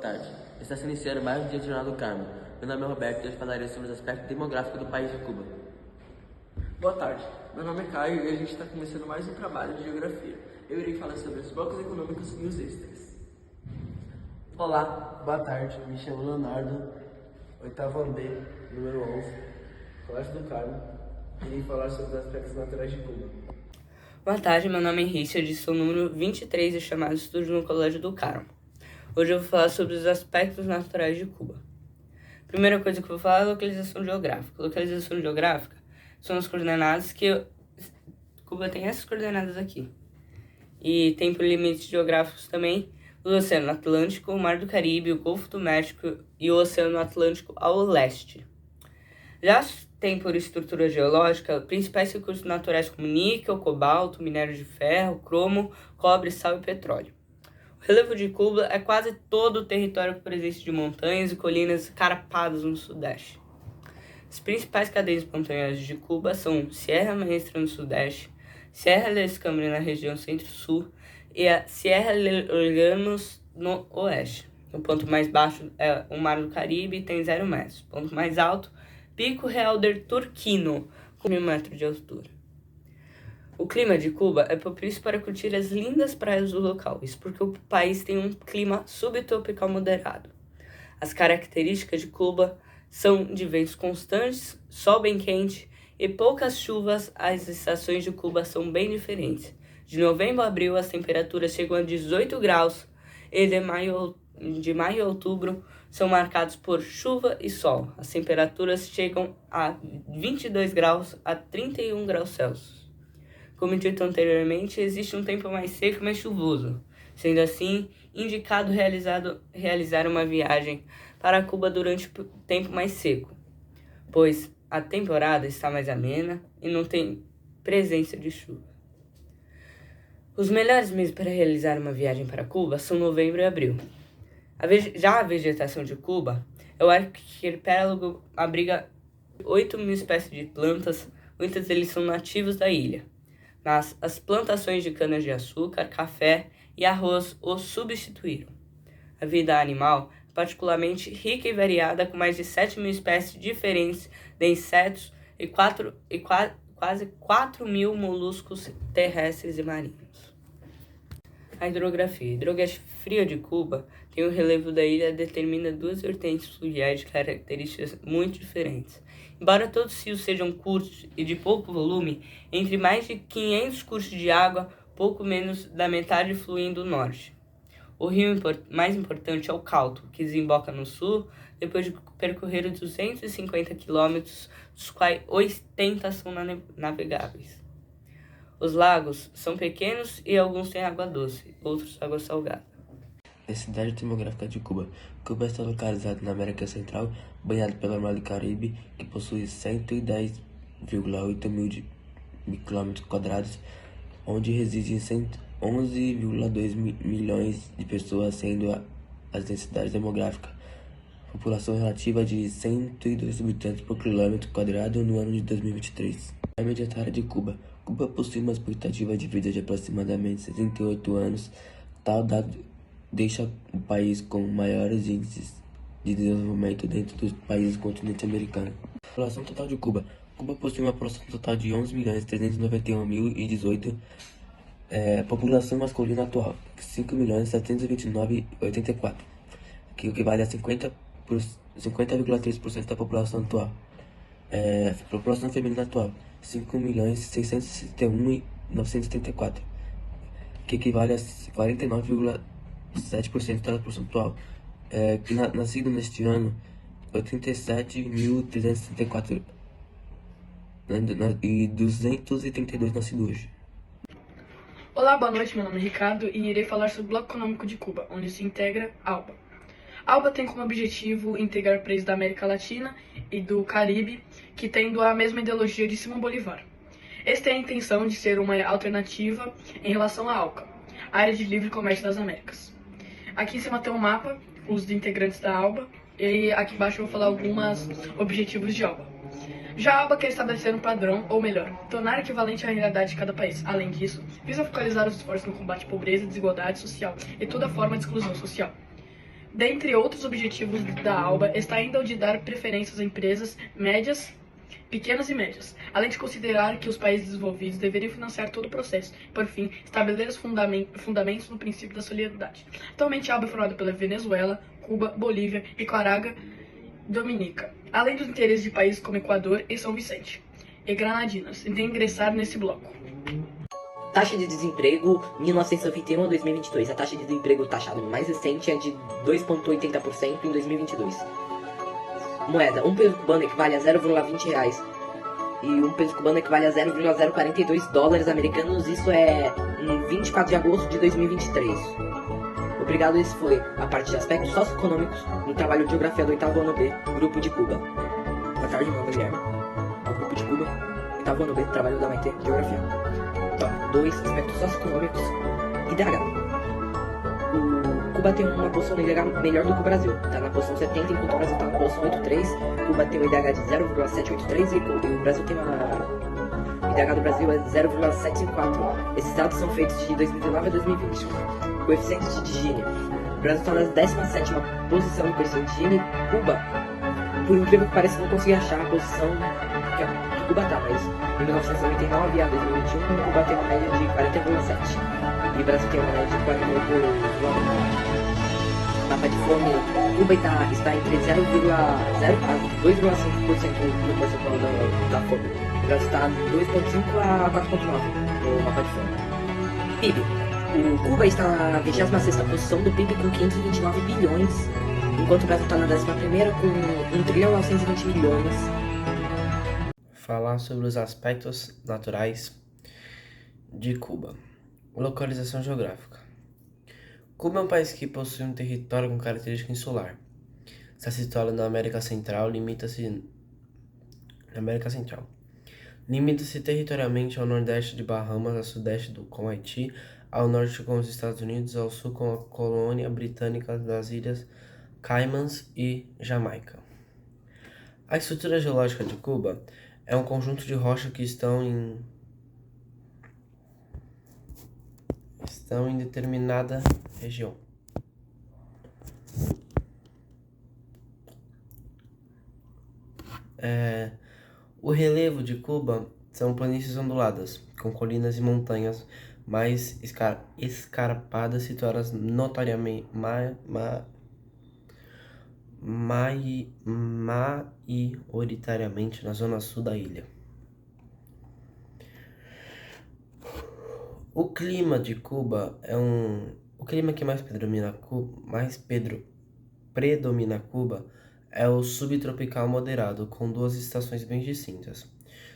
tarde. Está se iniciando mais um dia de Jornal do Carmo. Meu nome é Roberto e hoje falarei sobre os aspectos demográficos do país de Cuba. Boa tarde, meu nome é Caio e a gente está começando mais um trabalho de geografia. Eu irei falar sobre os blocos econômicos e os extras. Olá, boa tarde, me chamo Leonardo, oitavo ano B, número 11, Colégio do Carmo. Irei falar sobre os aspectos naturais de Cuba. Boa tarde, meu nome é Richard, sou o número 23 e chamado Estudo no Colégio do Carmo. Hoje eu vou falar sobre os aspectos naturais de Cuba. Primeira coisa que eu vou falar é a localização geográfica. Localização geográfica são as coordenadas que Cuba tem essas coordenadas aqui. E tem por limites geográficos também o Oceano Atlântico, o Mar do Caribe, o Golfo do México e o Oceano Atlântico ao leste. Já tem por estrutura geológica principais recursos naturais como níquel, cobalto, minério de ferro, cromo, cobre, sal e petróleo. O relevo de Cuba é quase todo o território com presença de montanhas e colinas carpadas no sudeste. As principais cadeias montanhosas de Cuba são Sierra Maestra no sudeste, Sierra del Escambre na região centro-sul e a Sierra de Llanos no oeste. O ponto mais baixo é o Mar do Caribe e tem 0 metros. O ponto mais alto, Pico Real del Turquino, com 1.000 metros de altura. O clima de Cuba é propício para curtir as lindas praias do local, isso porque o país tem um clima subtropical moderado. As características de Cuba são de ventos constantes, sol bem quente e poucas chuvas. As estações de Cuba são bem diferentes. De novembro a abril as temperaturas chegam a 18 graus e de maio a outubro são marcados por chuva e sol. As temperaturas chegam a 22 graus a 31 graus Celsius. Como dito anteriormente, existe um tempo mais seco e mais chuvoso. Sendo assim, indicado realizar uma viagem para Cuba durante o tempo mais seco, pois a temporada está mais amena e não tem presença de chuva. Os melhores meses para realizar uma viagem para Cuba são novembro e abril. Já a vegetação de Cuba, o arquipélago abriga 8.000 espécies de plantas, muitas deles são nativos da ilha. Mas as plantações de cana-de-açúcar, café e arroz os substituíram. A vida animal é particularmente rica e variada, com mais de 7.000 espécies diferentes de insetos e quase 4.000 moluscos terrestres e marinhos. A hidrografia. A hidrografia de Cuba tem o relevo da ilha determina duas vertentes fluviais de características muito diferentes. Embora todos os rios sejam curtos e de pouco volume, entre mais de 500 cursos de água, pouco menos da metade fluem do norte. O rio mais importante é o Cauto, que desemboca no sul, depois de percorrer 250 quilômetros, dos quais 80 são navegáveis. Os lagos são pequenos e alguns têm água doce, outros água salgada. Densidade demográfica de Cuba. Cuba está localizada na América Central, banhado pelo Mar do Caribe, que possui 110,8 mil km², onde residem 11,2 milhões de pessoas, sendo as densidades demográficas. População relativa de 102 habitantes por km² no ano de 2023. A média etária de Cuba. Cuba possui uma expectativa de vida de aproximadamente 78 anos. Tal dado deixa o país com maiores índices de desenvolvimento dentro dos países do continente americano. População total de Cuba. Cuba possui uma população total de 11.391.018. População masculina atual, 5.729.084, que equivale a 50,3% da população atual. População feminina atual, 5.661.974, que equivale a 49,7% da população atual. Nascido neste ano, 87.364 e 232 nascidos hoje. Olá, boa noite, meu nome é Ricardo e irei falar sobre o Bloco Econômico de Cuba, onde se integra ALBA. ALBA tem como objetivo integrar países da América Latina e do Caribe, que tendo a mesma ideologia de Simão Bolívar. Este tem a intenção de ser uma alternativa em relação à ALCA, Área de Livre Comércio das Américas. Aqui em cima tem um mapa, os integrantes da ALBA, e aqui embaixo eu vou falar alguns objetivos de ALBA. Já a ALBA quer estabelecer um padrão, ou melhor, tornar equivalente à realidade de cada país. Além disso, visa focalizar os esforços no combate à pobreza, desigualdade social e toda forma de exclusão social. Dentre outros objetivos da ALBA está ainda o de dar preferências a empresas médias, pequenas e médias, além de considerar que os países desenvolvidos deveriam financiar todo o processo e, por fim, estabelecer os fundamentos no princípio da solidariedade. Atualmente, a ALBA é formada pela Venezuela, Cuba, Bolívia, Nicarágua, Dominica, além dos interesses de países como Equador e São Vicente, e Granadinas, e de ingressar nesse bloco. Taxa de desemprego 1991 a 2022. A taxa de desemprego taxada mais recente é de 2,80% em 2022. Moeda. Um peso cubano equivale a 0,20 reais. E um peso cubano equivale a 0,042 dólares americanos. Isso é em 24 de agosto de 2023. Obrigado, esse foi a parte de aspectos socioeconômicos no trabalho de geografia do 8º ano B, Grupo de Cuba. Boa tarde, meu nome é Guilherme. É o Grupo de Cuba, 8º ano B, trabalho da Maite, geografia. Top 2, aspectos socioeconômicos. IDH. O Cuba tem uma posição no IDH melhor do que o Brasil. Está na posição 70, enquanto o Brasil está na posição 83. Cuba tem um IDH de 0,783 e o Brasil tem uma... O IDH do Brasil é 0,754. Esses dados são feitos de 2019 a 2020. Coeficiente de Gini. O Brasil está na 17ª posição em coeficiente de Gini. Cuba, por incrível que pareça, não consegui achar a posição que Cuba está, mas em 1999 a 2021, Cuba tem uma média de 40,7 e o Brasil tem uma média de 48,9. Mapa de fome, Cuba está entre 0,0 a 2,5% no percentual da fome. O Brasil está 2,5 a 4,9 no mapa de fome. PIB. O Cuba está na 26ª posição do PIB com 529 bilhões, enquanto o Brasil está na 11ª com 1 trilhão 920 milhões. Falar sobre os aspectos naturais de Cuba. Localização geográfica. Cuba é um país que possui um território com característica insular. Está situado na América Central, limita-se territorialmente ao nordeste de Bahamas, a sudeste com Haiti, ao norte com os Estados Unidos, ao sul com a colônia britânica das Ilhas Caimãs e Jamaica. A estrutura geológica de Cuba é um conjunto de rochas que estão em determinada região. O relevo de Cuba são planícies onduladas, com colinas e montanhas mais escarpadas situadas notoriamente maioritariamente na zona sul da ilha. O clima de Cuba o clima que mais predomina Cuba é o subtropical moderado, com 2 estações bem distintas.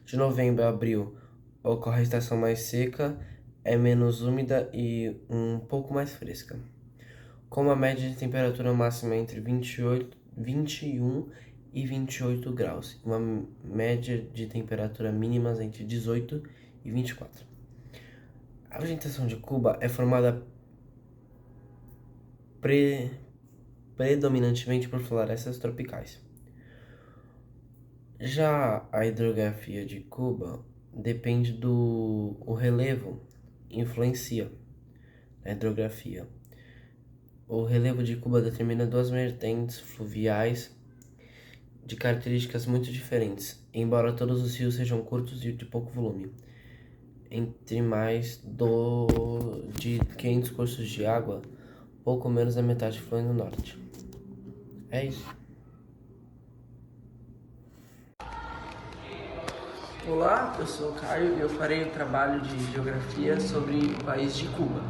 De novembro a abril ocorre a estação mais seca, é menos úmida e um pouco mais fresca, com uma média de temperatura máxima entre 21 e 28 graus, e uma média de temperatura mínimas entre 18 e 24. A vegetação de Cuba é formada predominantemente por florestas tropicais. Já a hidrografia de Cuba depende o relevo influencia na hidrografia. O relevo de Cuba determina 2 vertentes fluviais de características muito diferentes, embora todos os rios sejam curtos e de pouco volume. Entre mais de 500 cursos de água, pouco menos da metade flui no norte. É isso. Olá, eu sou o Caio e eu farei o trabalho de geografia sobre o país de Cuba.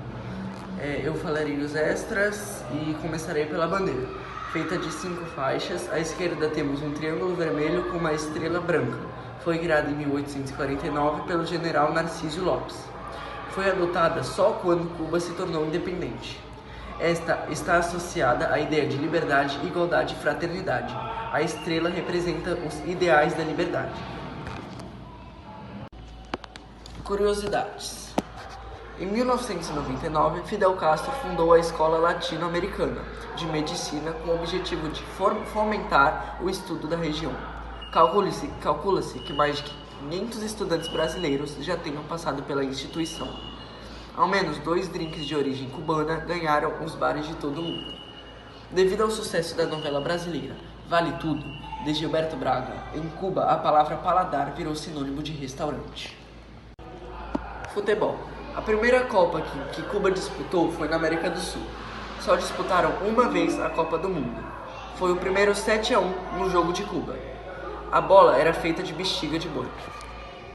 Eu falarei os extras e começarei pela bandeira, feita de 5 faixas. À esquerda temos um triângulo vermelho com uma estrela branca. Foi criada em 1849 pelo general Narciso Lopes. Foi adotada só quando Cuba se tornou independente. Esta está associada à ideia de liberdade, igualdade e fraternidade. A estrela representa os ideais da liberdade. Curiosidades. Em 1999, Fidel Castro fundou a Escola Latino-Americana de Medicina com o objetivo de fomentar o estudo da região. Calcula-se que mais de 500 estudantes brasileiros já tenham passado pela instituição. Ao menos 2 drinks de origem cubana ganharam os bares de todo o mundo. Devido ao sucesso da novela brasileira Vale Tudo, de Gilberto Braga, em Cuba a palavra paladar virou sinônimo de restaurante. Futebol. A primeira Copa que Cuba disputou foi na América do Sul. Só disputaram uma vez a Copa do Mundo. Foi o primeiro 7-1 no jogo de Cuba. A bola era feita de bexiga de boi.